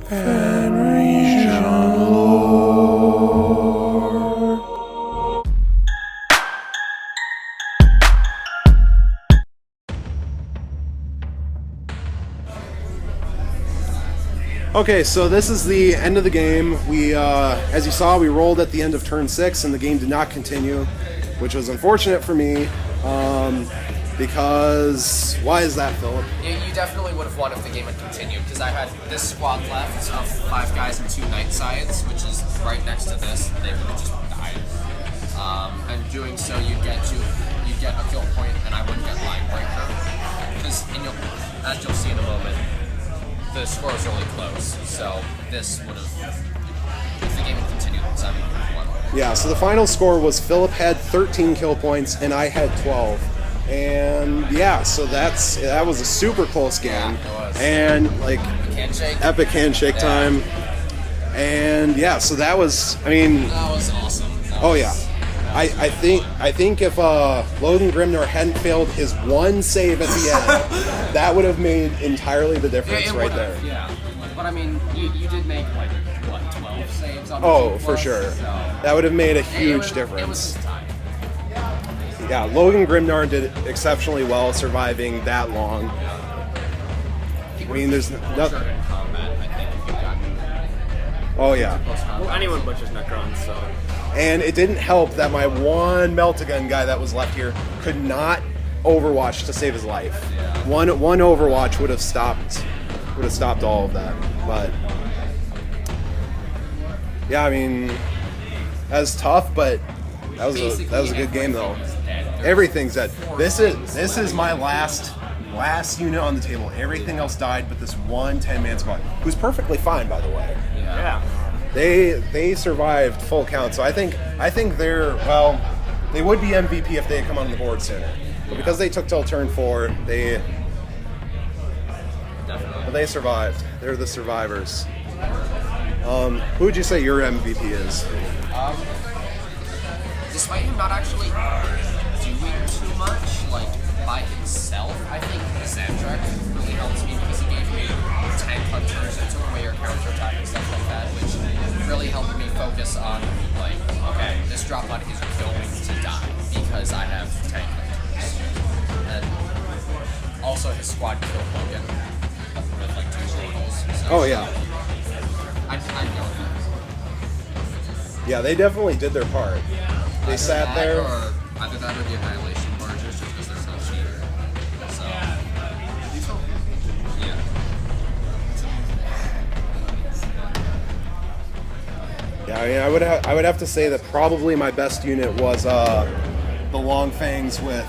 Fenrisian lore. Okay, so this is the end of the game. We, as you saw, we rolled at the end of turn 6, and the game did not continue, which was unfortunate for me. Because why is that, Philip? You definitely would have won if the game had continued, because I had this squad left of 5 guys and 2 night sides, which is right next to this. They would have just died. And doing so, you'd get a kill point, and I wouldn't get line breaker. Because, as you'll see in a moment, the score is really close. So this would have, if the game had continued, 7-1. Yeah. So the final score was Philip had 13 kill points, and I had 12. And yeah, so that was a super close game. Yeah, it was. And like epic handshake time. And yeah, so that was, I mean, that was awesome. I think if Logan Grimnar hadn't failed his one save at the end, that would have made entirely the difference right there. Yeah, but I mean, you did make like what, 12 saves on the Oh, for sure. So That would have made a huge difference. It was his time. Yeah, Logan Grimnar did exceptionally well surviving that long. I mean, there's nothing. In combat, I think, if you got Oh yeah. Well, anyone butchers Necrons, so. And it didn't help that my one Meltagun guy that was left here could not Overwatch to save his life. Yeah. One Overwatch would have stopped all of that. But yeah, I mean, that was tough, but that was a good game though. Everything's dead. This is my last unit on the table. Everything else died, but this one 10-man squad, who's perfectly fine, by the way. Yeah. They survived full count, so I think they're, well, they would be MVP if they had come on the board sooner. But because they took till turn 4, they survived. They're the survivors. Who would you say your MVP is? Despite him not actually doing too much, like, by himself, I think Zandrak really helps me because he gave me tank hunters and took away your counterattack and stuff like that, which really helped me focus on, like, okay, this drop pod is going to die because I have tank hunters. And also his squad killed Logan with, like, 2 portals. So Oh yeah. I'd go with that. Yeah, they definitely did their part. They sat there. Or either that or the Annihilation Barges, just because they're so cheap. So, yeah. Yeah, I mean, I would have to say that probably my best unit was the Long Fangs with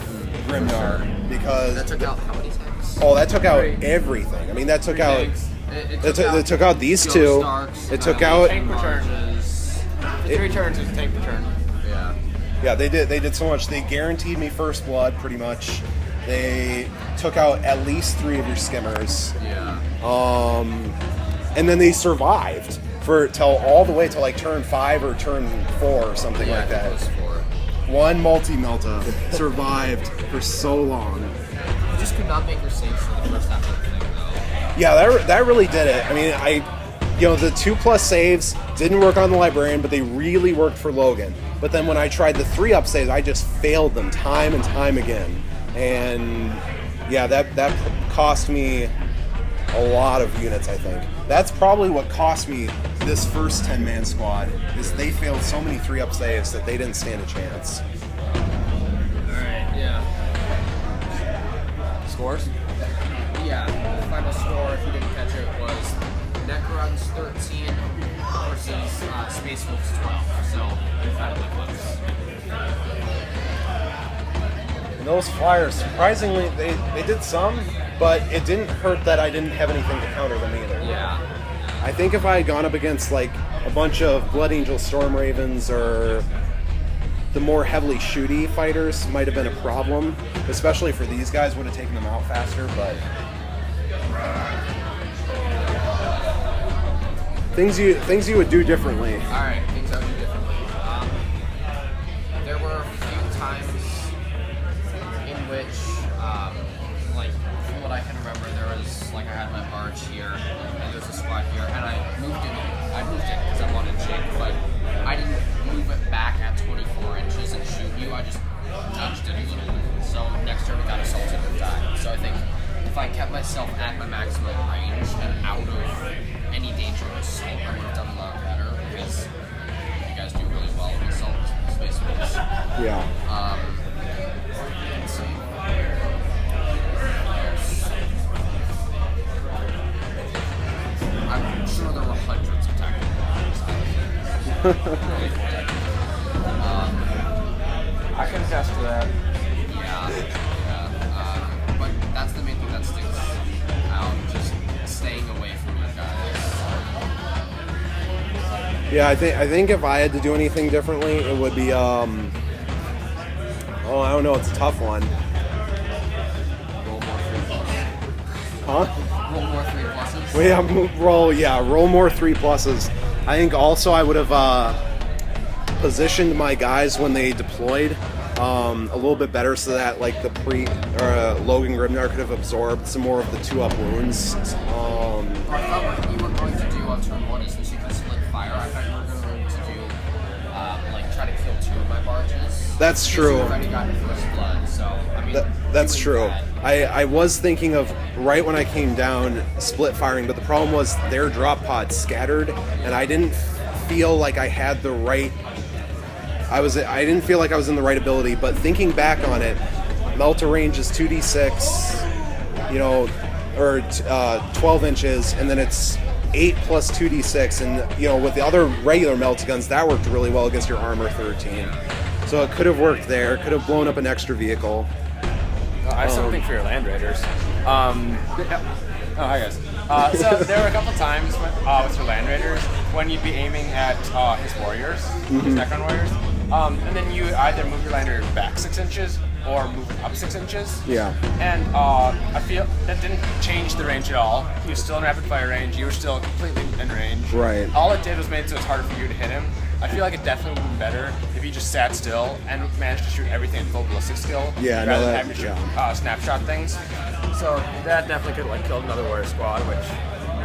Grimnar, because That took out how many tanks? oh, that took out everything. I mean, that took out it took out these Ghost two. Arcs, It took out Tank return. Barges. The 3 turns is a tank return. Yeah. yeah, they did so much. They guaranteed me first blood pretty much. They took out at least 3 of your skimmers. Yeah. And then they survived till all the way to like turn 5 or turn 4 or something Yeah, like I think that. it was 4. One multi-melta survived for so long. You just could not make your saves for the first half of the thing, though. Yeah, that really did it. I mean, the 2+ saves didn't work on the Librarian, but they really worked for Logan. But then when I tried the 3-up saves, I just failed them time and time again. And yeah, that cost me a lot of units, I think. That's probably what cost me this first 10-man squad, is they failed so many 3-up saves that they didn't stand a chance. Alright, yeah. Scores? Yeah, the final score, if you didn't catch it, was Necrons 13 versus Space Wolves 12. So, incredibly close. And those flyers, surprisingly, they did some, but it didn't hurt that I didn't have anything to counter them either. Yeah. I think if I had gone up against like a bunch of Blood Angel Storm Ravens or the more heavily shooty fighters, might have been a problem, especially for these guys. Would have taken them out faster, but things you would do differently. All right, things I would do differently. There were a few times in which, like, from what I can remember, there was, like, I had my barge here, and there's a squad here, and I Yeah. Let's see. I'm sure there were hundreds of technical errors. I can attest to that. But that's the main thing that sticks out, just staying away from you guys. Yeah, I think if I had to do anything differently, it would be I don't know, it's a tough one. Roll more 3+. Huh? Roll more 3+. Well, yeah, roll more 3+. I think also I would have positioned my guys when they deployed a little bit better so that like the Logan Grimnar could have absorbed some more of the 2-up wounds. I thought what you were going to do on turn 1 is since you can split fire, I thought you were going to do like try to kill 2 of my barges. That's true. You already got your first blood, so I mean that's doing true. that- I was thinking of right when I came down split firing, but the problem was their drop pods scattered, and I didn't feel like I had the right. I didn't feel like I was in the right ability. But thinking back on it, Melta range is 2d6, or 12 inches, and then it's 8 plus 2d6, and with the other regular Melta guns, that worked really well against your armor 13. So it could have worked there. Could have blown up an extra vehicle. I have something for your Land Raiders. Oh, hi guys. So there were a couple times with your Land Raiders when you'd be aiming at his warriors, his Necron warriors, and then you either move your Land Raider back 6 inches or move up 6 inches. Yeah. And I feel that didn't change the range at all. He was still in rapid fire range. You were still completely in range. Right. All it did was made it so it's harder for you to hit him. I feel like it definitely would have been better if he just sat still and managed to shoot everything at full ballistic skill, Yeah, rather no, than that- having to shoot snapshot things. So that definitely could have like killed another warrior squad, which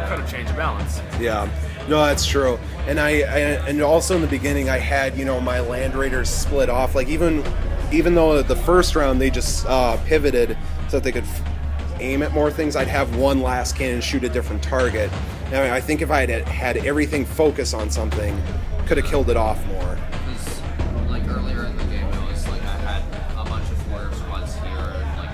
could have changed the balance. Yeah, no, that's true. And and also in the beginning, I had my Land Raiders split off. Like even though the first round they just pivoted so that they could aim at more things, I'd have one last cannon shoot a different target. And I think if I had everything focus on something, could have killed it off more. Because like earlier in the game, it was like I had a bunch of warrior squads here, and like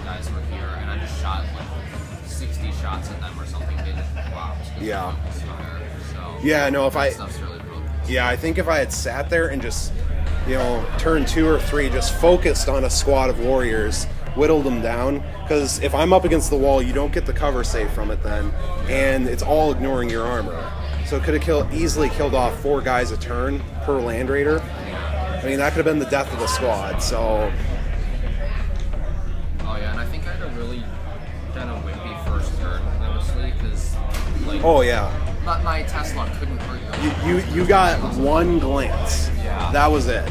guys were here, and I just shot like 60 shots at them or something. They just flopped. Yeah. So Yeah, no, if that I stuff's really broken. Yeah, I think if I had sat there and just, turn 2 or 3, just focused on a squad of warriors, whittled them down. Because if I'm up against the wall, you don't get the cover save from it then, and it's all ignoring your armor. So it could have easily killed off 4 guys a turn per Land Raider. I mean, that could have been the death of the squad. So Oh yeah, and I think I had a really kind of wimpy first turn, honestly, because like oh yeah, my Tesla couldn't hurt you. you got one glance. Yeah. That was it.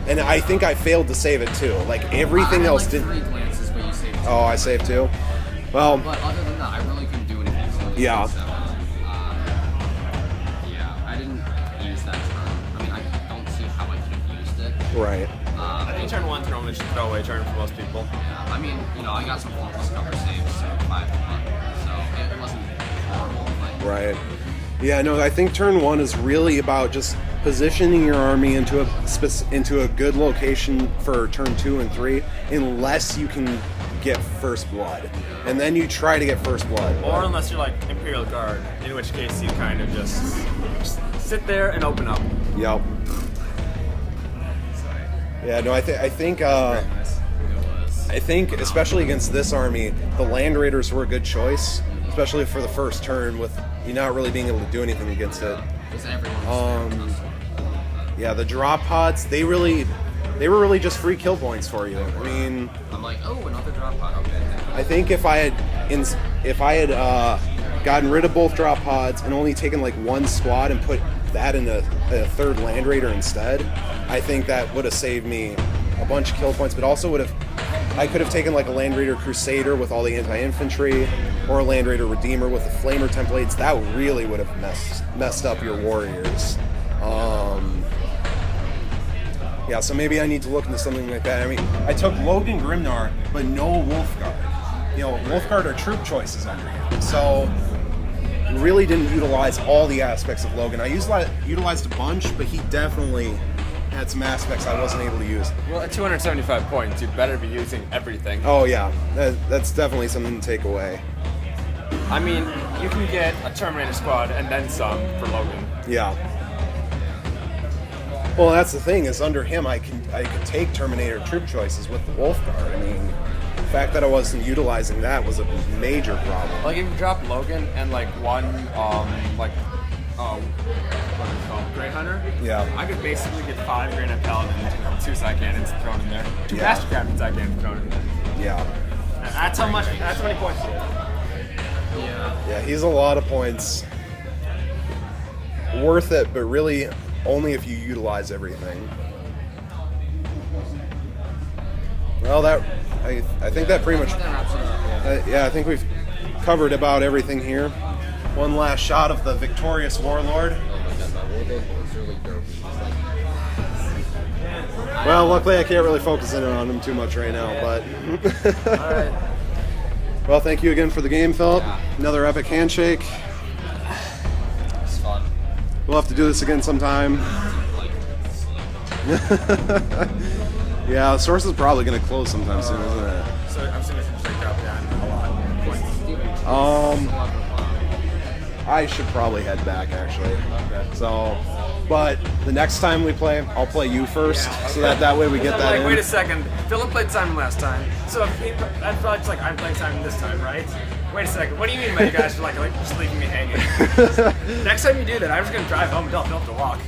And I think I failed to save it too. Like everything I had else like did. 3 glances, but you saved 2. Oh, I saved 2. Well, But other than that, I really couldn't do anything. So it was Yeah. 7. I didn't use that turn. I mean, I don't see how I could have used it. right. I think turn 1's normally just a throwaway turn for most people. Yeah, I mean, I got some 4+ cover saves, so 5, so it wasn't horrible. But Right. Yeah, no, I think turn 1 is really about just positioning your army into a good location for turn 2 and 3, unless you can get first blood. And then you try to get first blood. Or unless you're like Imperial Guard, in which case you kind of just sit there and open up. Yep. Yeah, no, I think it was. I think especially against this army, the Land Raiders were a good choice, especially for the first turn with you not really being able to do anything against it. Because everyone was there. Yeah, the drop pods, they were really just free kill points for you. I mean, I'm like, oh, another drop pod. Okay. I think if I had gotten rid of both drop pods and only taken like one squad and put that in a 3rd Land Raider instead, I think that would have saved me a bunch of kill points, but also I could have taken like a Land Raider Crusader with all the anti-infantry, or a Land Raider Redeemer with the Flamer templates. That really would have messed up your warriors. Yeah, so maybe I need to look into something like that. I mean, I took Logan Grimnar, but no Wolfguard. Wolfguard are troop choices under him. So really didn't utilize all the aspects of Logan. I utilized a bunch, but he definitely had some aspects I wasn't able to use. Well, at 275 points, you'd better be using everything. Oh yeah, that's definitely something to take away. I mean, you can get a Terminator squad and then some for Logan. Yeah. Well, that's the thing, is under him I could take Terminator troop choices with the Wolf Guard. I mean, the fact that I wasn't utilizing that was a major problem. Like, if you drop Logan and, like, one, what is it called? Grey Hunter? Yeah. I could basically get 5 Granite Paladins, 2 side cannons thrown in there. 2 Yeah. Mastercraft side cannons thrown in there. Yeah. That's how many points you get. Yeah. Yeah, he's a lot of points. Worth it, but really only if you utilize everything. Well, I think that pretty much... That wraps it up. yeah, I think we've covered about everything here. One last shot of the victorious Warlord. Well, luckily I can't really focus in on him too much right now, but... Alright. Well, thank you again for the game, Philip. Another epic handshake. It's fun. We'll have to do this again sometime. Yeah, the source is probably going to close sometime soon, isn't it? So I'm assuming it's just drop down a lot of points. I should probably head back, actually. Okay. So, but the next time we play, I'll play you first, so that way we get that Like, in. wait a second. Philip played Simon last time, so that's probably just like I'm playing Simon this time, right? Wait a second. What do you mean by you guys are like just leaving me hanging? Next time you do that, I'm just gonna drive home and tell Philip to walk.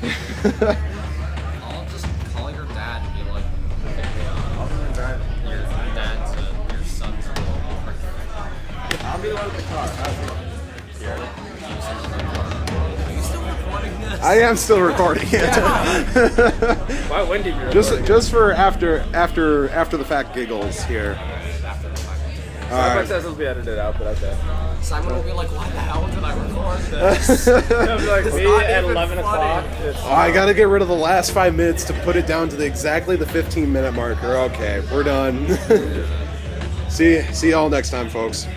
I'll just call your dad and be like, I'll be driving. your dad's your son's a little I'll be the one with the car. Are you still recording this? I am still recording it. Why wouldn't you be recording? just for after the fact giggles here. Starbucks says it'll be edited out, but okay. Simon will be like, why the hell did I record this? It'll be like me not at even 11 o'clock. funny. It's- Oh, I gotta get rid of the last 5 minutes to put it down to exactly the 15-minute marker. Okay, we're done. See y'all next time, folks.